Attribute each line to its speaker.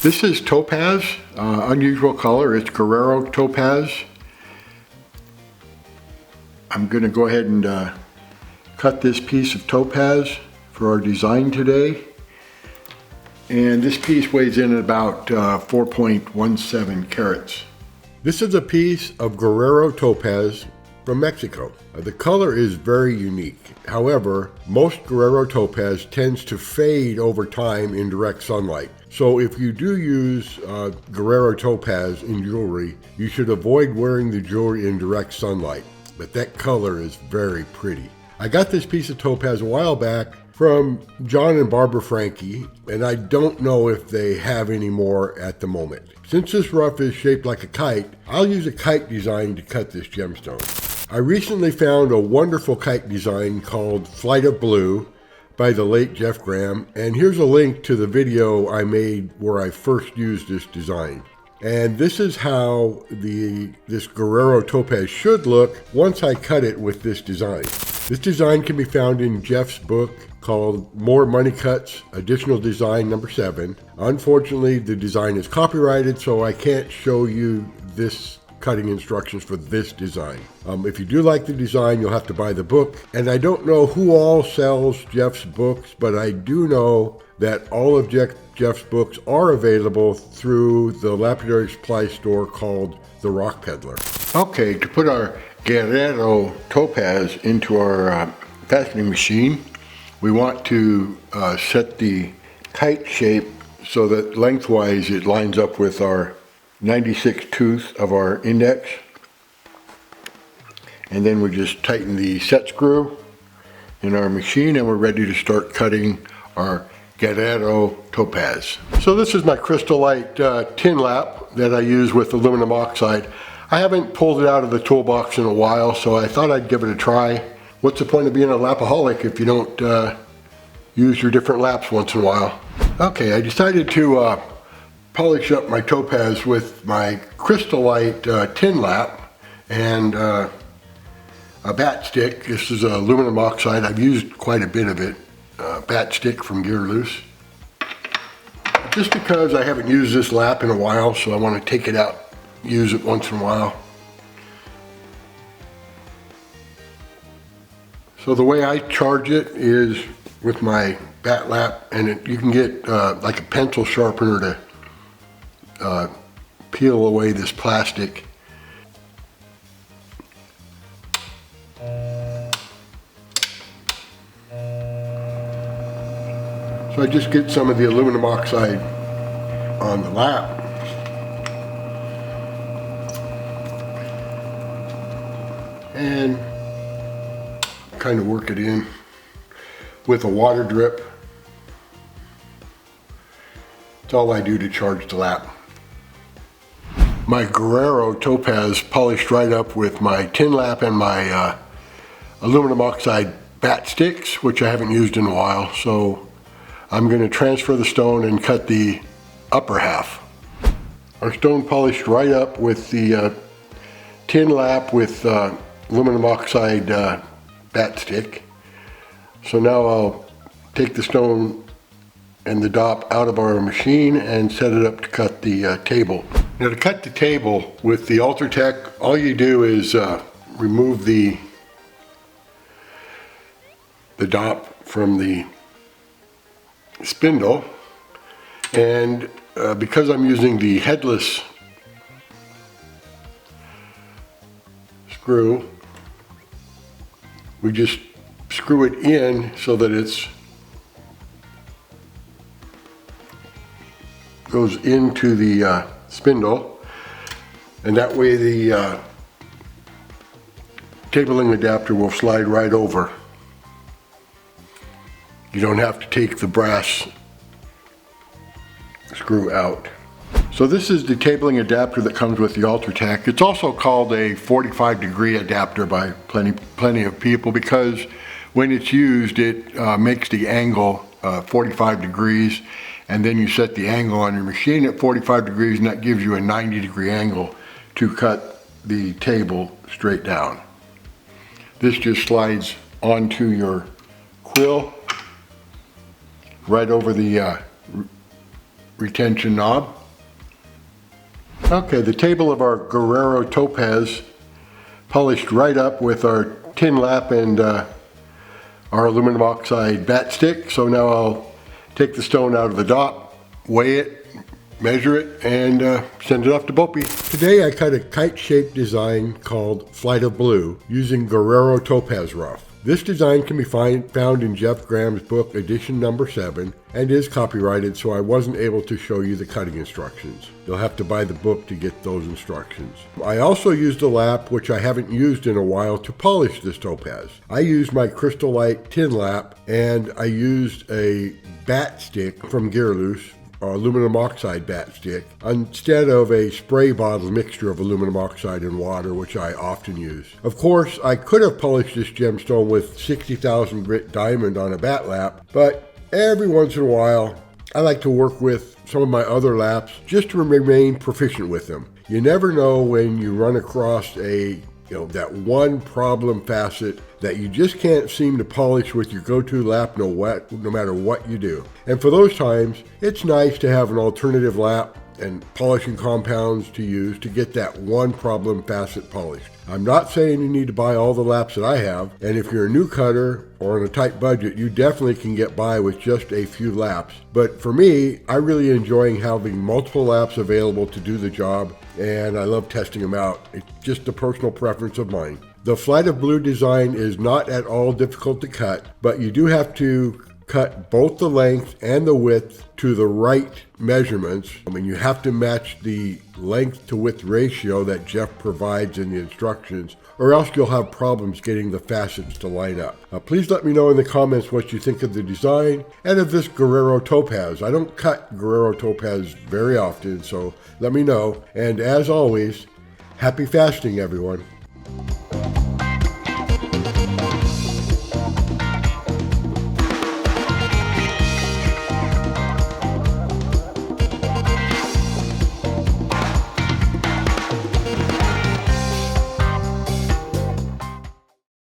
Speaker 1: This is topaz, unusual color. It's Guerrero Topaz. I'm going to go ahead and cut this piece of topaz for our design today. And this piece weighs in at about 4.17 carats. This is a piece of Guerrero Topaz from Mexico. The color is very unique. However, most Guerrero Topaz tends to fade over time in direct sunlight. So if you do use Guerrero Topaz in jewelry, you should avoid wearing the jewelry in direct sunlight. But that color is very pretty. I got this piece of topaz a while back from John and Barbara Frankie, and I don't know if they have any more at the moment. Since this rough is shaped like a kite, I'll use a kite design to cut this gemstone. I recently found a wonderful kite design called Flight of Blue by the late Jeff Graham, and here's a link to the video I made where I first used this design. And this is how this Guerrero Topaz should look once I cut it with this design. This design can be found in Jeff's book called More Money Cuts, Additional Design number 7. Unfortunately, the design is copyrighted, so I can't show you this cutting instructions for this design. If you do like the design, you'll have to buy the book. And I don't know who all sells Jeff's books, but I do know that all of Jeff's books are available through the lapidary supply store called The Rock Peddler. Okay, to put our Guerrero Topaz into our fastening machine, we want to set the kite shape so that lengthwise it lines up with our 96 tooth of our index. And then we just tighten the set screw in our machine and we're ready to start cutting our Guerrero Topaz. So this is my Crystalite Tin Lap that I use with aluminum oxide. I haven't pulled it out of the toolbox in a while, so I thought I'd give it a try. What's the point of being a lapaholic if you don't use your different laps once in a while? Okay, I decided to polish up my topaz with my Crystalite Tin Lap and a bat stick. This is aluminum oxide. I've used quite a bit of it. Bat stick from Gear Loose. Just because I haven't used this lap in a while, so I want to take it out, use it once in a while. So the way I charge it is with my bat lap, and you can get like a pencil sharpener to peel away this plastic. So I just get some of the aluminum oxide on the lap. And kind of work it in with a water drip. That's all I do to charge the lap. My Guerrero Topaz polished right up with my tin lap and my aluminum oxide bat sticks, which I haven't used in a while. So I'm going to transfer the stone and cut the upper half. Our stone polished right up with the tin lap with aluminum oxide bat stick. So now I'll take the stone and the dop out of our machine and set it up to cut the table. Now to cut the table with the Ultratech, all you do is remove the dop from the spindle, and because I'm using the headless screw, we just screw it in so that it's goes into the spindle, and that way the tabling adapter will slide right over. You don't have to take the brass screw out. So this is the tabling adapter that comes with the Ultratech. It's also called a 45-degree adapter by plenty of people because when it's used it makes the angle 45 degrees, and then you set the angle on your machine at 45 degrees and that gives you a 90-degree angle to cut the table straight down. This just slides onto your quill right over the retention knob. Okay, the table of our Guerrero Topaz polished right up with our tin lap and our aluminum oxide bat stick. So now I'll take the stone out of the dot, weigh it, measure it, and send it off to BOPIE. Today I cut a kite-shaped design called Flight of Blue using Guerrero Topaz rough. This design can be found in Jeff Graham's book, edition number 7, and is copyrighted, so I wasn't able to show you the cutting instructions. You'll have to buy the book to get those instructions. I also used a lap, which I haven't used in a while, to polish this topaz. I used my Crystalite Tin Lap, and I used a bat stick from Guerrero, aluminum oxide bat stick, instead of a spray bottle mixture of aluminum oxide and water, which I often use. Of course, I could have polished this gemstone with 60,000 grit diamond on a bat lap, but every once in a while, I like to work with some of my other laps just to remain proficient with them. You never know when you run across that one problem facet that you just can't seem to polish with your go-to lap no matter what you do. And for those times, it's nice to have an alternative lap and polishing compounds to use to get that one problem facet polished. I'm not saying you need to buy all the laps that I have, and if you're a new cutter or on a tight budget, you definitely can get by with just a few laps. But for me, I really enjoy having multiple laps available to do the job, and I love testing them out. It's just a personal preference of mine. The Flight of Blue design is not at all difficult to cut, but you do have to cut both the length and the width to the right measurements. You have to match the length to width ratio that Jeff provides in the instructions, or else you'll have problems getting the facets to line up. Please let me know in the comments what you think of the design and of this Guerrero Topaz. I don't cut Guerrero Topaz very often, so let me know. And as always, happy fasting, everyone.